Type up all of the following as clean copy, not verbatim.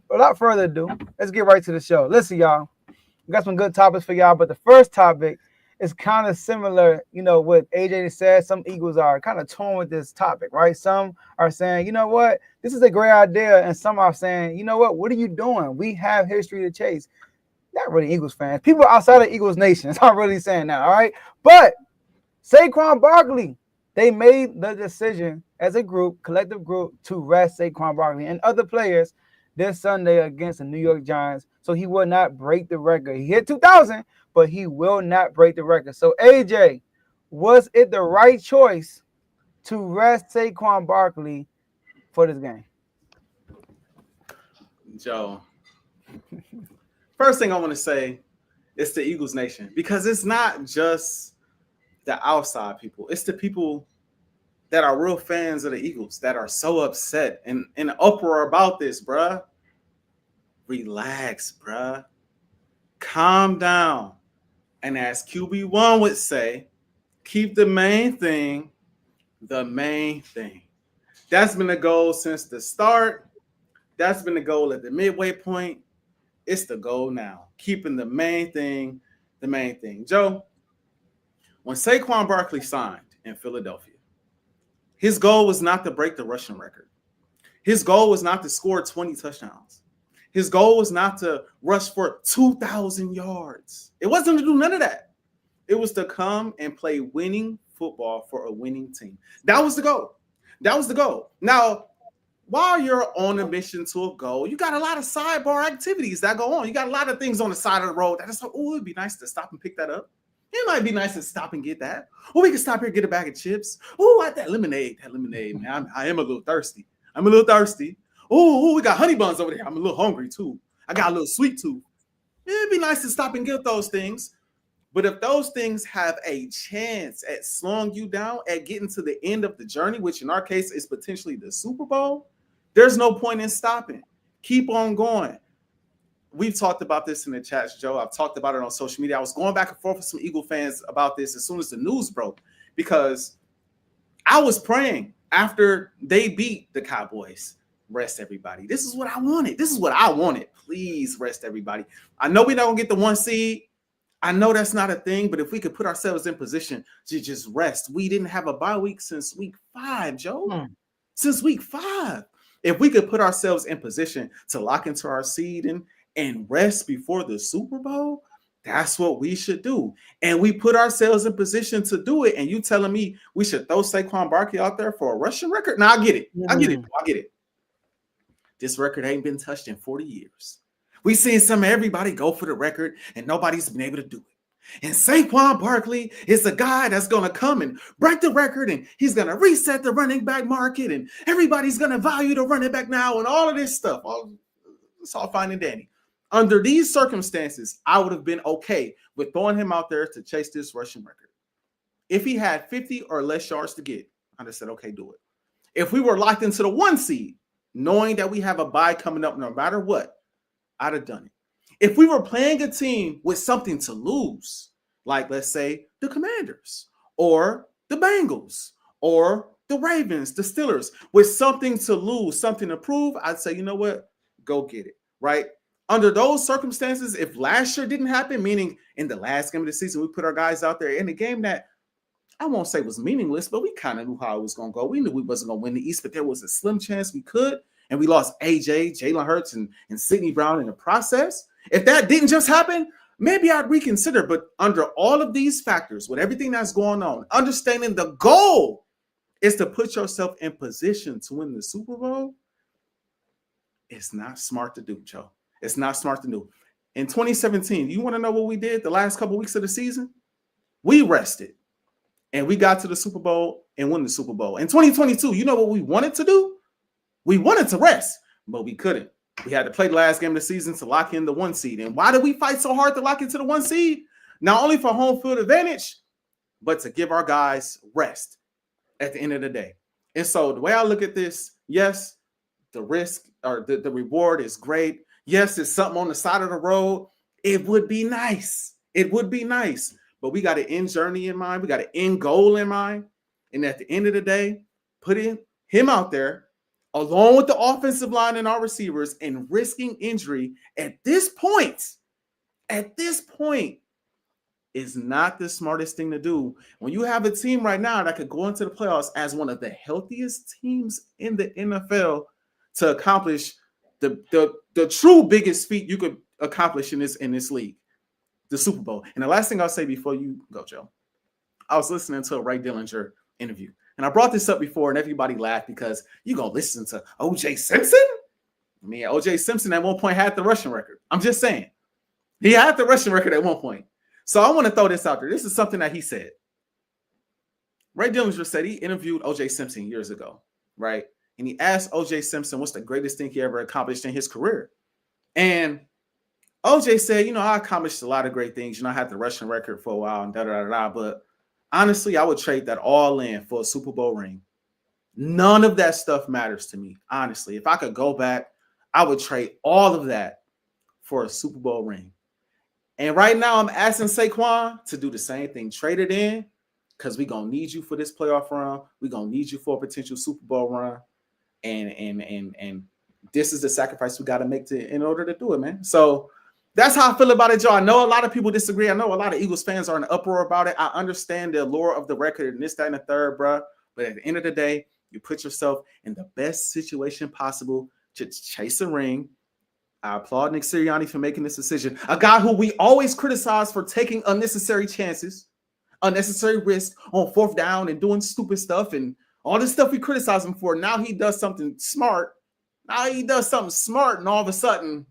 without further ado, let's get right to the show. Listen, y'all, we got some good topics for y'all, but the first topic is kind of similar, what AJ said. Some Eagles are kind of torn with this topic, right? Some are saying, you know what, this is a great idea, and some are saying, you know what are you doing? We have history to chase. Not really Eagles fans. People outside of Eagles Nation are really saying that, all right? But Saquon Barkley, they made the decision as a group, collective group, to rest Saquon Barkley and other players this Sunday against the New York Giants, so he will not break the record. He hit 2,000, but he will not break the record. So, AJ, was it the right choice to rest Saquon Barkley for this game? Joe, first thing I want to say is the Eagles Nation, because it's not just the outside people. It's the people that are real fans of the Eagles that are so upset and in uproar about this, bruh. Relax, bruh. Calm down. And as QB1 would say, keep the main thing the main thing. That's been the goal since the start. That's been the goal at the midway point. It's the goal now. Keeping the main thing the main thing. Joe, when Saquon Barkley signed in Philadelphia, his goal was not to break the rushing record. His goal was not to score 20 touchdowns. His goal was not to rush for 2,000 yards. It wasn't to do none of that. It was to come and play winning football for a winning team. That was the goal. That was the goal. Now, while you're on a mission to a goal, you got a lot of sidebar activities that go on. You got a lot of things on the side of the road that is like, oh, it'd be nice to stop and pick that up. It might be nice to stop and get that. Or we can stop here and get a bag of chips. Oh, I like that lemonade. That lemonade, man. I am a little thirsty. I'm a little thirsty. Oh, we got honey buns over there. I'm a little hungry, too. I got a little sweet tooth. It'd be nice to stop and get those things. But if those things have a chance at slowing you down, at getting to the end of the journey, which in our case is potentially the Super Bowl, there's no point in stopping. Keep on going. We've talked about this in the chats, Joe. I've talked about it on social media. I was going back and forth with some Eagle fans about this as soon as the news broke, because I was praying after they beat the Cowboys. Rest everybody. This is what I wanted. This is what I wanted. Please rest everybody. I know we're not going to get the 1 seed. I know that's not a thing, but if we could put ourselves in position to just rest. We didn't have a bye week since week 5, Joe. Since week 5. If we could put ourselves in position to lock into our seed and rest before the Super Bowl, that's what we should do. And we put ourselves in position to do it. And you telling me we should throw Saquon Barkley out there for a rushing record? No, I get it. I get it. This record ain't been touched in 40 years. We've seen some of everybody go for the record, and nobody's been able to do it. And Saquon Barkley is the guy that's going to come and break the record, and he's going to reset the running back market, and everybody's going to value the running back now, and all of this stuff. It's all fine and dandy. Under these circumstances, I would have been okay with throwing him out there to chase this rushing record. If he had 50 or less yards to get, I'd have said, okay, do it. If we were locked into the 1 seed, knowing that we have a bye coming up no matter what, I'd have done it. If we were playing a team with something to lose, like let's say the Commanders or the Bengals or the Ravens, the Steelers, with something to lose, something to prove, I'd say, you know what? Go get it, right? Under those circumstances, if last year didn't happen, meaning in the last game of the season, we put our guys out there in a game that I won't say was meaningless, but we kind of knew how it was going to go. We knew we wasn't going to win the East, but there was a slim chance we could. And we lost AJ, Jalen Hurts, and Sidney Brown in the process. If that didn't just happen, maybe I'd reconsider. But under all of these factors, with everything that's going on, understanding the goal is to put yourself in position to win the Super Bowl, it's not smart to do, Joe. It's not smart to do. In 2017, you want to know what we did the last couple of weeks of the season? We rested, and we got to the Super Bowl and won the Super Bowl. In 2022, you know what we wanted to do? We wanted to rest, but we couldn't. We had to play the last game of the season to lock in the 1 seed. And why did we fight so hard to lock into the 1 seed? Not only for home field advantage, but to give our guys rest at the end of the day. And so the way I look at this, yes, the risk or the reward is great. Yes, it's something on the side of the road. It would be nice. It would be nice. But we got an end journey in mind. We got an end goal in mind. And at the end of the day, putting him out there along with the offensive line and our receivers, and risking injury at this point, is not the smartest thing to do. When you have a team right now that could go into the playoffs as one of the healthiest teams in the NFL to accomplish the true biggest feat you could accomplish in this league, the Super Bowl. And the last thing I'll say before you go, Joe, I was listening to a Ray Dillinger interview. And I brought this up before, and everybody laughed because you're going to listen to O.J. Simpson? I mean, O.J. Simpson at one point had the rushing record. I'm just saying. He had the rushing record at one point. So I want to throw this out there. This is something that he said. Ray Dillinger said he interviewed O.J. Simpson years ago, right? And he asked O.J. Simpson what's the greatest thing he ever accomplished in his career. And O.J. said, I accomplished a lot of great things. I had the rushing record for a while and da-da-da-da. But honestly, I would trade that all in for a Super Bowl ring. None of that stuff matters to me, honestly. If I could go back, I would trade all of that for a Super Bowl ring. And right now, I'm asking Saquon to do the same thing. Trade it in because we're going to need you for this playoff run. We're going to need you for a potential Super Bowl run. And this is the sacrifice we got to make in order to do it, man. So that's how I feel about it, Joe. I know a lot of people disagree. I know a lot of Eagles fans are in an uproar about it. I understand the allure of the record and this, that, and the third, bro. But at the end of the day, you put yourself in the best situation possible to chase a ring. I applaud Nick Sirianni for making this decision. A guy who we always criticize for taking unnecessary chances, unnecessary risks on fourth down and doing stupid stuff and all this stuff we criticize him for. Now he does something smart. And all of a sudden,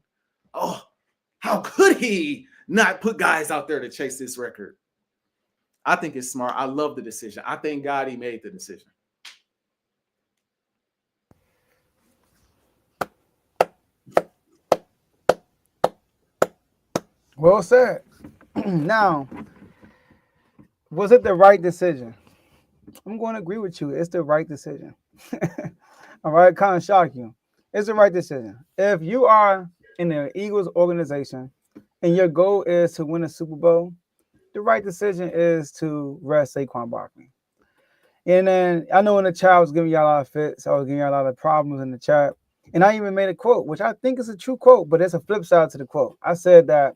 how could he not put guys out there to chase this record? I think it's smart. I love the decision. I thank God he made the decision. Well said. Now, was it the right decision? I'm going to agree with you. It's the right decision. All right, kind of shock you. It's the right decision. If you are in the Eagles organization and your goal is to win a Super Bowl, the right decision is to rest Saquon Barkley. And then I know in the chat I was giving y'all a lot of fits. I was giving y'all a lot of problems in the chat. And I even made a quote, which I think is a true quote, but there's a flip side to the quote. I said that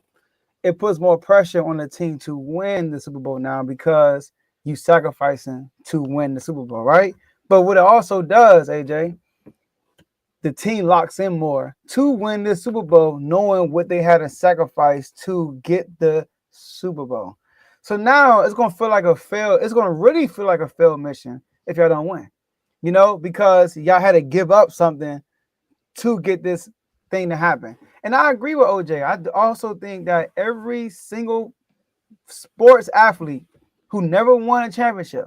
it puts more pressure on the team to win the Super Bowl now because you sacrificing to win the Super Bowl, right? But what it also does, AJ, the team locks in more to win this Super Bowl, knowing what they had to sacrifice to get the Super Bowl. So now it's going to feel like it's going to really feel like a failed mission if y'all don't win, because y'all had to give up something to get this thing to happen. And I agree with OJ. I also think that every single sports athlete who never won a championship,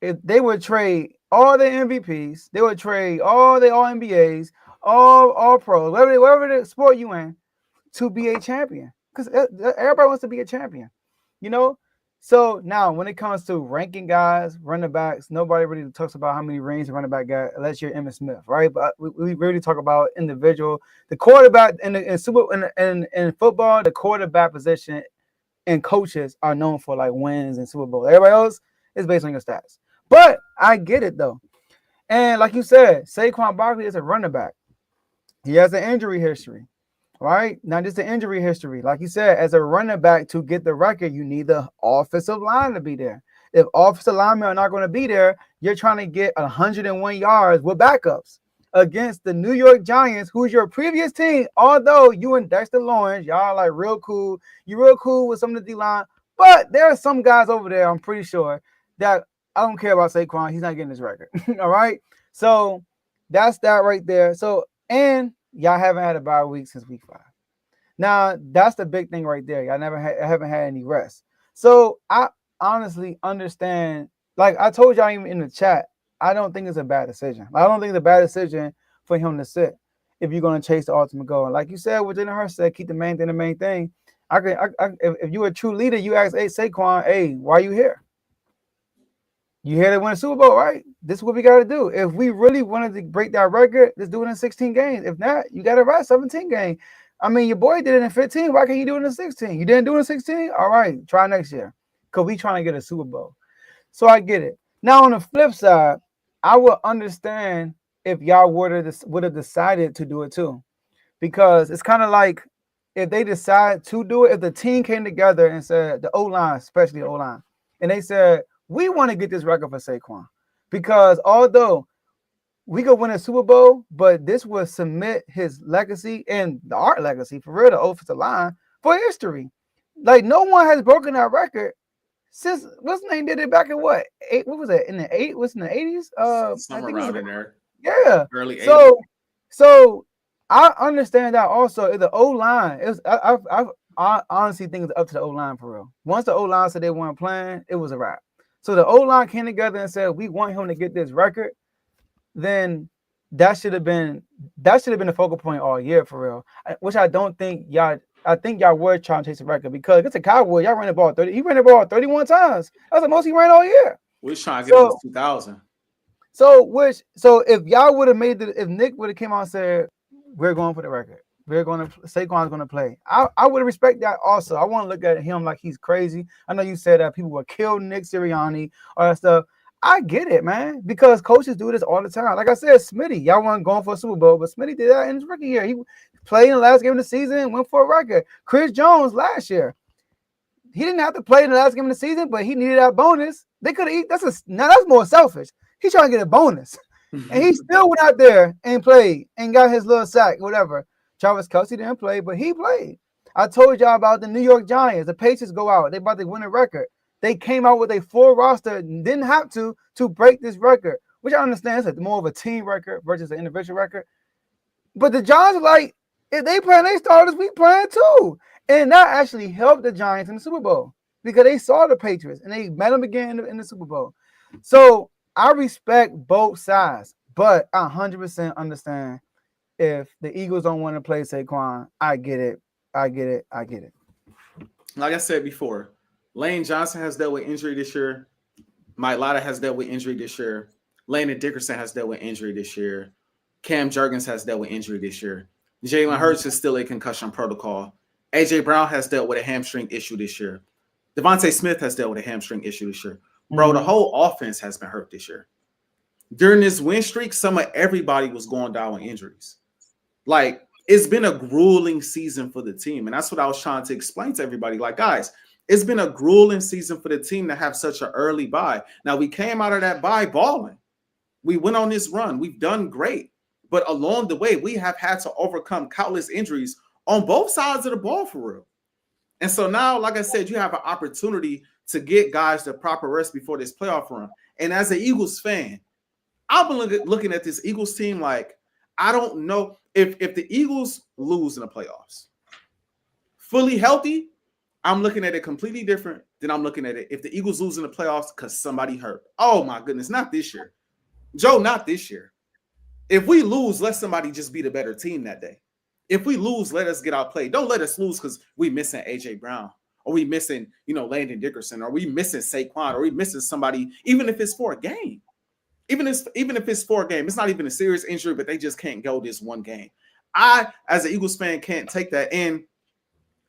if they would trade all their MVPs, they would trade all their All-NBAs, all pros, whatever the sport you in, to be a champion. Because everybody wants to be a champion, So now when it comes to ranking guys, running backs, nobody really talks about how many rings a running back got unless you're Emmitt Smith, right? But we really talk about individual. The quarterback in football, the quarterback position and coaches are known for like wins and Super Bowl. Everybody else is based on your stats. But I get it though. And like you said, Saquon Barkley is a running back. He has an injury history. Right? Not just the injury history. Like you said, as a running back to get the record, you need the offensive line to be there. If offensive linemen are not going to be there, you're trying to get 101 yards with backups against the New York Giants, who's your previous team. Although you and Dexter Lawrence, y'all like real cool. You're real cool with some of the D-line. But there are some guys over there, I'm pretty sure, that I don't care about Saquon. He's not getting his record. All right? So that's that right there. So, and y'all haven't had a bye week since week 5. Now, that's the big thing right there. Y'all haven't had any rest. So I honestly understand. Like I told y'all even in the chat, I don't think it's a bad decision. I don't think it's a bad decision for him to sit if you're going to chase the ultimate goal. And like you said, what Jalen Hurts said, keep the main thing the main thing. If you're a true leader, you ask, hey, Saquon, hey, why are you here? You here to win a Super Bowl, right? This is what we got to do. If we really wanted to break that record, let's do it in 16 games. If not, you got to rest 17 games. I mean, your boy did it in 15. Why can't you do it in 16? You didn't do it in 16? All right, try next year. Because we trying to get a Super Bowl. So I get it. Now, on the flip side, I would understand if y'all would have decided to do it too, because it's kind of like if they decide to do it, if the team came together and said the O line, especially the O line, and they said we want to get this record for Saquon, because although we could win a Super Bowl, but this will submit his legacy and our legacy for real, the offensive line for history. Like no one has broken that record since what's his name did it back in what eight? What was it in the eight? Was in the 80s? I Somewhere think it was around in there, yeah. early 80s. So I understand that also. If the O line is, I honestly think it's up to the O line for real. Once the O line said they weren't playing, it was a wrap. So the O line came together and said we want him to get this record. Then that should have been the focal point all year for real. Which I don't think y'all. I think y'all were trying to chase a record because it's a Cowboy. Y'all ran the ball 30. He ran the ball 31 times. That's the most he ran all year. We was trying to get to 2000. So if y'all would have made if Nick would have came out and said we're going for the record, we're going to Saquon's going to play, I would respect that also. I want to look at him like he's crazy. I know you said that people would kill Nick Sirianni, all that stuff. I get it, man, because coaches do this all the time. Like I said, Smitty, y'all weren't going for a Super Bowl, but Smitty did that in his rookie year. He played in the last game of the season, went for a record. Chris Jones last year, he didn't have to play in the last game of the season, but he needed that bonus. They could have. That's more selfish. He's trying to get a bonus, and he still went out there and played and got his little sack, whatever. Travis Kelce didn't play, but he played. I told y'all about the New York Giants. The Patriots go out. They about to win a record. They came out with a full roster, didn't have to break this record, which I understand is more of a team record versus an individual record. But the Giants are like, if they playing their starters, we playing too. And that actually helped the Giants in the Super Bowl because they saw the Patriots and they met them again in the Super Bowl. So I respect both sides, but I 100% understand if the Eagles don't want to play Saquon. I get it. Like I said before, Lane Johnson has dealt with injury this year. Mike Lotta has dealt with injury this year. Landon Dickerson has dealt with injury this year. Cam Jurgens has dealt with injury this year. Jalen Hurts is still a concussion protocol. A.J. Brown has dealt with a hamstring issue this year. Devontae Smith has dealt with a hamstring issue this year. Bro, the whole offense has been hurt this year. During this win streak, some of everybody was going down with injuries. Like, it's been a grueling season for the team. And that's what I was trying to explain to everybody. Like, guys, it's been a grueling season for the team to have such an early bye. Now, we came out of that bye balling. We went on this run. We've done great. But along the way, we have had to overcome countless injuries on both sides of the ball for real. And so now, like I said, you have an opportunity to get guys the proper rest before this playoff run. And as an Eagles fan, I've been looking at this Eagles team like, I don't know if the Eagles lose in the playoffs. Fully healthy, I'm looking at it completely different than I'm looking at it if the Eagles lose in the playoffs because somebody hurt. Oh, my goodness, not this year. Joe, not this year. If we lose, let somebody just be the better team that day. If we lose, let us get outplayed. Don't let us lose because we missing A.J. Brown or we missing, Landon Dickerson or we missing Saquon or we missing somebody, even if it's for a game. Even if it's for a game, it's not even a serious injury, but they just can't go this one game. I, as an Eagles fan, can't take that. And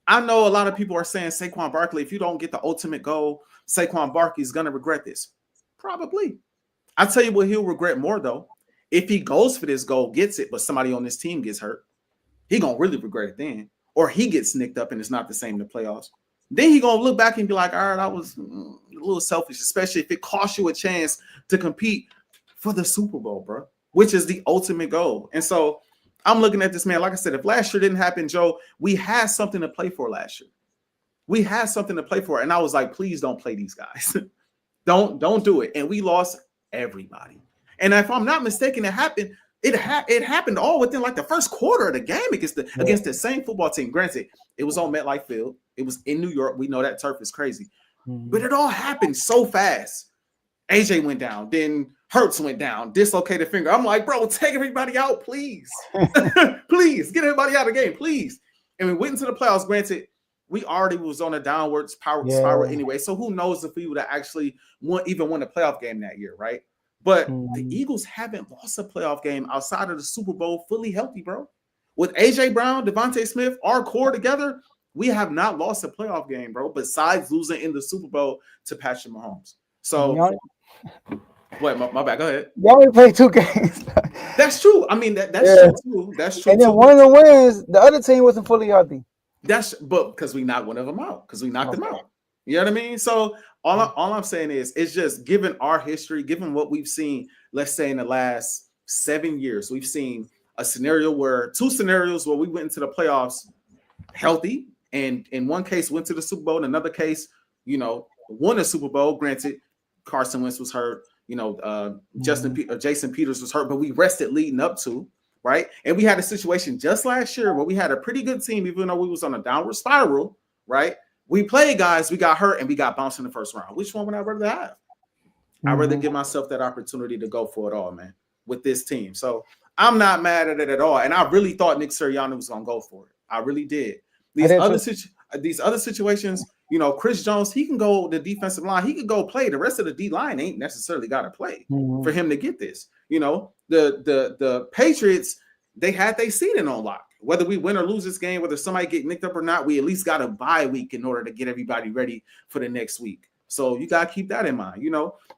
I know a lot of people are saying Saquon Barkley, if you don't get the ultimate goal, Saquon Barkley is going to regret this. Probably. I tell you what he'll regret more, though. If he goes for this goal, gets it, but somebody on this team gets hurt, he going to really regret it then. Or he gets nicked up and it's not the same in the playoffs. Then he going to look back and be like, all right, I was a little selfish, especially if it costs you a chance to compete for the Super Bowl, bro, which is the ultimate goal. And so I'm looking at this, man. Like I said, if last year didn't happen, Joe, we had something to play for last year. We had something to play for. And I was like, please don't play these guys. Don't do it. And we lost everybody. And if I'm not mistaken, it happened. It happened all within like the first quarter of the game against the same football team. Granted, it was on MetLife Field. It was in New York. We know that turf is crazy. But it all happened so fast. AJ went down. Then Hurts went down. Dislocated finger. I'm like, bro, take everybody out, please. Please, get everybody out of the game, please. And we went into the playoffs. Granted, we already was on a downward spiral anyway. So who knows if we would have actually won a playoff game that year, right? But the Eagles haven't lost a playoff game outside of the Super Bowl fully healthy, bro. With A.J. Brown, Devontae Smith, our core together, we have not lost a playoff game, bro, besides losing in the Super Bowl to Patrick Mahomes. So, wait, my bad. Go ahead. Y'all only played 2 games. That's true. I mean, that's Yeah. true too. That's true And then too. one of the wins, the other team wasn't fully healthy. But because we knocked one of them out, because we knocked them Okay. out. You know what I mean? So all I'm saying is, it's just given our history, given what we've seen, let's say in the last 7 years, we've seen two scenarios where we went into the playoffs healthy, and in one case went to the Super Bowl, in another case, won a Super Bowl. Granted, Carson Wentz was hurt, Jason Peters was hurt, but we rested leading up to. Right. And we had a situation just last year where we had a pretty good team, even though we was on a downward spiral. Right. We played guys, we got hurt, and we got bounced in the first round. Which one would I rather have? I'd rather give myself that opportunity to go for it all, man, with this team. So I'm not mad at it at all. And I really thought Nick Sirianni was going to go for it. I really did. These other situations, Chris Jones, he can go the defensive line. He could go play. The rest of the D line ain't necessarily got to play for him to get this. The Patriots, they had their season on lock. Whether we win or lose this game, whether somebody get nicked up or not, we at least got a bye week in order to get everybody ready for the next week. So you got to keep that in mind.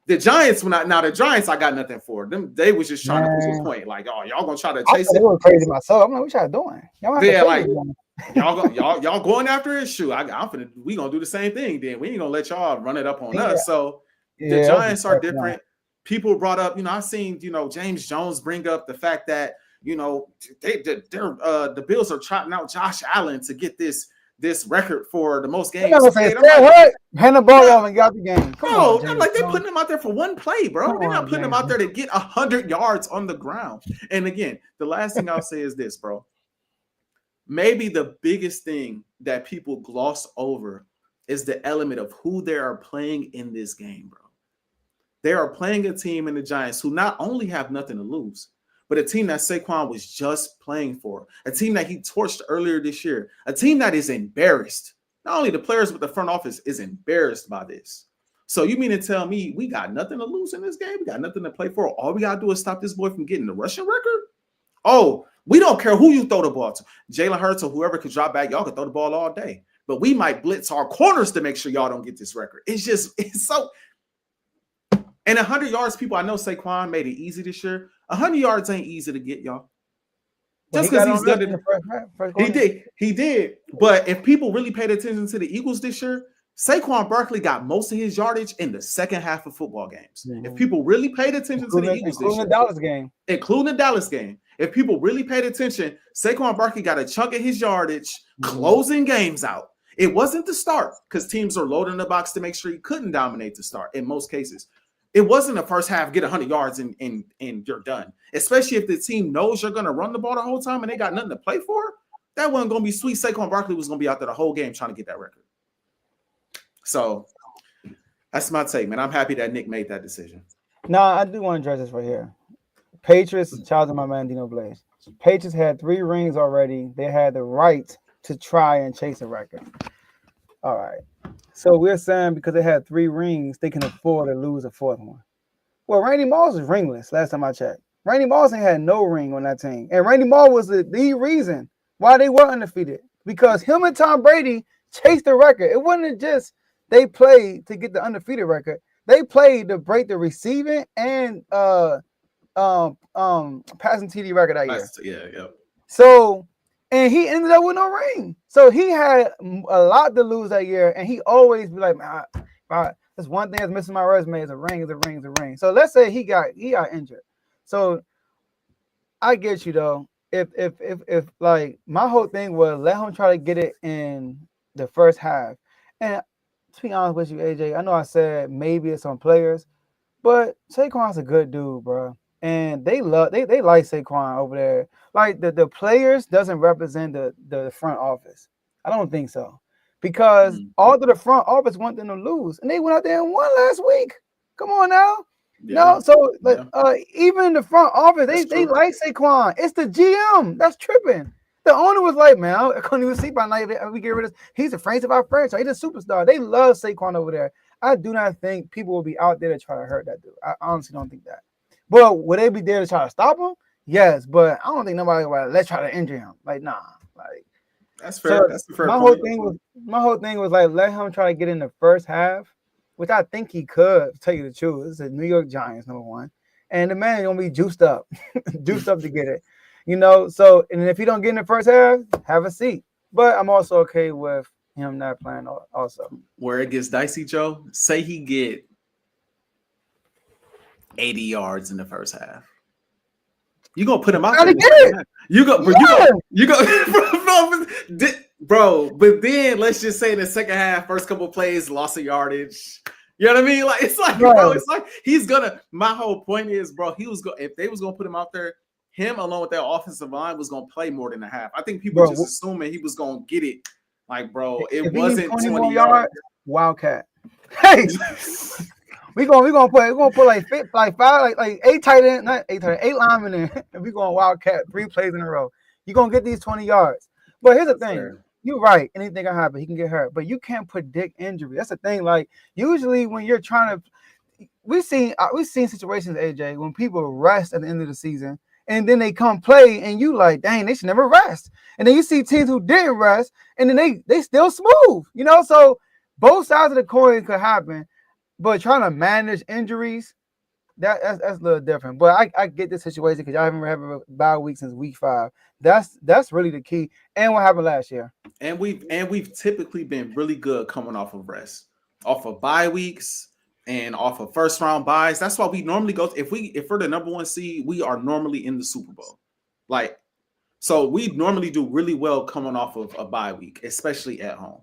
The Giants were not. Now the Giants, I got nothing for them. They was just trying to prove a point. Like, oh, y'all gonna try to chase it? It was crazy myself. I'm like, what y'all doing? Y'all going after it? Shoot, we gonna do the same thing. Then we ain't gonna let y'all run it up on us. So the Giants are different. People brought up, I seen, James Jones bring up the fact that, the Bills are trotting out Josh Allen to get this record for the most games. Hand the ball off and got the game. I'm like, they're putting him out there for one play, bro. They're not putting him out there to get 100 yards on the ground. And again, the last thing I'll say is this, bro. Maybe the biggest thing that people gloss over is the element of who they are playing in this game, bro. They are playing a team in the Giants who not only have nothing to lose, but a team that Saquon was just playing for, a team that he torched earlier this year, a team that is embarrassed. Not only the players, but the front office is embarrassed by this. So you mean to tell me we got nothing to lose in this game? We got nothing to play for. All we got to do is stop this boy from getting the rushing record? Oh, we don't care who you throw the ball to. Jalen Hurts or whoever could drop back, y'all can throw the ball all day. But we might blitz our corners to make sure y'all don't get this record. It's so... And 100 yards, people, I know Saquon made it easy this year. 100 yards ain't easy to get, y'all. Just because he's done it. He did. But if people really paid attention to the Eagles this year, Saquon Barkley got most of his yardage in the second half of football games. Mm-hmm. If people really paid attention to the Eagles this year, including the Dallas game, if people really paid attention, Saquon Barkley got a chunk of his yardage closing games out. It wasn't the start because teams are loading the box to make sure he couldn't dominate the start in most cases. It wasn't the first half, get 100 yards and you're done. Especially if the team knows you're going to run the ball the whole time and they got nothing to play for. That wasn't going to be sweet. Saquon Barkley was going to be out there the whole game trying to get that record. So that's my take, man. I'm happy that Nick made that decision. No, I do want to address this right here. Patriots, child of my man Dino Blaze. Patriots had 3 rings already. They had the right to try and chase a record. All right. So we're saying because they had 3 rings, they can afford to lose a 4th one. Well, Randy Moss is ringless last time I checked. Randy Moss ain't had no ring on that team. And Randy Moss was the reason why they were undefeated. Because him and Tom Brady chased the record. It wasn't just they played to get the undefeated record. They played to break the receiving and passing TD record that year. Yeah. So, and he ended up with no ring. So he had a lot to lose that year. And he always be like, man, that's one thing that's missing my resume is a ring, is a ring, is a ring. So let's say he got injured. So I get you though. If like my whole thing was let him try to get it in the first half. And to be honest with you, AJ, I know I said maybe it's some players, but Saquon's a good dude, bro. And they like Saquon over there. Like the players doesn't represent the front office. I don't think so. Because all of the front office want them to lose. And they went out there and won last week. Come on now. Yeah. No, so even the front office, they like Saquon. It's the GM that's tripping. The owner was like, man, I couldn't even sleep at night. We get rid of this. He's the face of our franchise. He's a superstar. They love Saquon over there. I do not think people will be out there to try to hurt that dude. I honestly don't think that. But would they be there to try to stop him? Yes, but I don't think nobody will let's try to injure him. Like, nah. Like that's fair. So that's the fair my whole thing was like let him try to get in the first half, which I think he could, to tell you the truth. It's the New York Giants, number one. and the man gonna be juiced up, juiced up to get it. You know, so and if he don't get in the first half, have a seat. But I'm also okay with him not playing also. Where it gets dicey, Joe, say he get 80 yards in the first half. You gonna put him out there? Get it. You go, bro. But then let's just say in the second half, first couple of plays, loss of yardage. You know what I mean? Like it's like, bro, it's like he's gonna. My whole point is, bro, he was if they was gonna put him out there, him along with that offensive line was gonna play more than a half. I think people just assuming he was gonna get it. Like, bro, it wasn't 20 yards. Wildcat. Hey. We're gonna put like 8 tight end, not 8 tight end, 8 linemen in, and we're going Wildcat 3 plays in a row. You're gonna get these 20 yards. But here's the thing, you're right, anything can happen, he can get hurt, but you can't predict injury. That's the thing. Like usually when you're trying to we've seen situations, AJ, when people rest at the end of the season and then they come play and you like, dang, they should never rest. And then you see teams who didn't rest and then they still smooth, you know. So both sides of the coin could happen. But trying to manage injuries, that's a little different. But I get this situation because y'all haven't had a bye week since week 5. That's really the key. And what happened last year. And we've typically been really good coming off of rest, off of bye weeks and off of first round byes. That's why we normally go. If we're the number 1 seed, we are normally in the Super Bowl. Like, so we normally do really well coming off of a bye week, especially at home.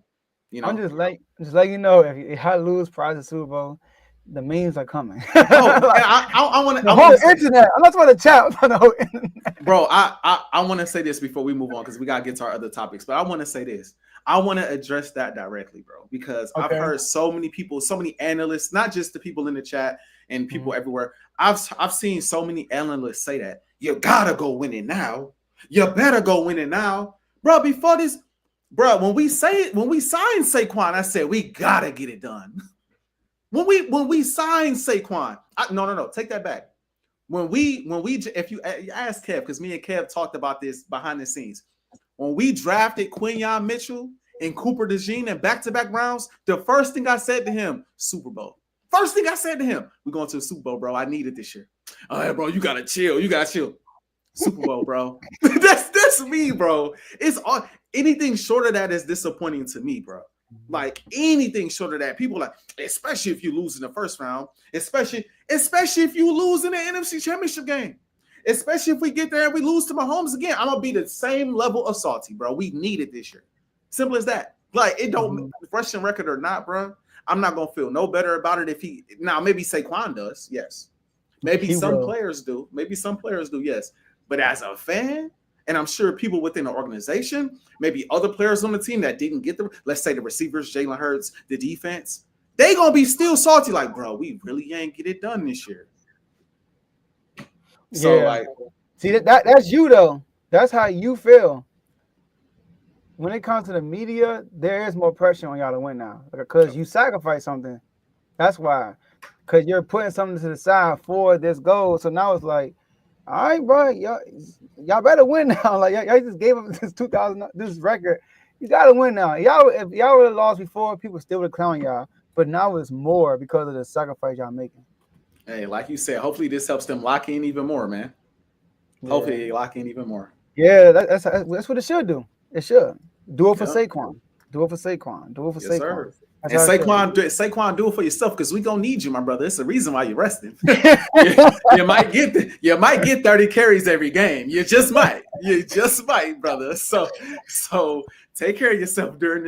You know? I'm just letting you know if I lose prize the Super Bowl, the memes are coming. I want to. The whole internet. I'm not talking about the chat, but the whole internet. Bro, I want to say this before we move on because we gotta get to our other topics. But I want to say this. I want to address that directly, bro, because I've heard so many people, so many analysts, not just the people in the chat and people everywhere. I've seen so many analysts say that you gotta go win it now. You better go win it now, bro. Before this. Bro, when we signed Saquon, I said we gotta get it done. When we signed Saquon, no, take that back. When we if you ask Kev, because me and Kev talked about this behind the scenes. When we drafted Quinyon Mitchell and Cooper DeJean in back-to-back rounds, the first thing I said to him, Super Bowl. First thing I said to him, we're going to the Super Bowl, bro. I need it this year. All right, bro, you gotta chill. Super Bowl, bro. that's me, bro. It's all anything short of that is disappointing to me, bro. Like anything short of that, people like, especially if you lose in the first round, especially if you lose in the NFC Championship game, especially if we get there and we lose to Mahomes again, I'm gonna be the same level of salty, bro. We need it this year. Simple as that. Like it don't rushing record or not, bro. I'm not gonna feel no better about it if maybe Saquon does, yes. Maybe some players do. Yes. But as a fan, and I'm sure people within the organization, maybe other players on the team that didn't get let's say the receivers, Jalen Hurts, the defense, they gonna be still salty. Like, bro, we really ain't get it done this year. So, like, see that's you though. That's how you feel. When it comes to the media, there is more pressure on y'all to win now because you sacrifice something. That's why, because you're putting something to the side for this goal. So now it's like, all right, bro, y'all better win now. Like y'all just gave up this record. You gotta win now. If y'all would have lost before, people still would clown y'all. But now it's more because of the sacrifice y'all making. Hey, like you said, hopefully this helps them lock in even more, man. Yeah. Hopefully they lock in even more. Yeah, that's what it should do. It should do it for Saquon. Do it for Saquon. Sir. And Saquon, do it for yourself because we gonna need you, my brother. It's the reason why you're resting. you might get 30 carries every game. You just might, brother. So take care of yourself during this.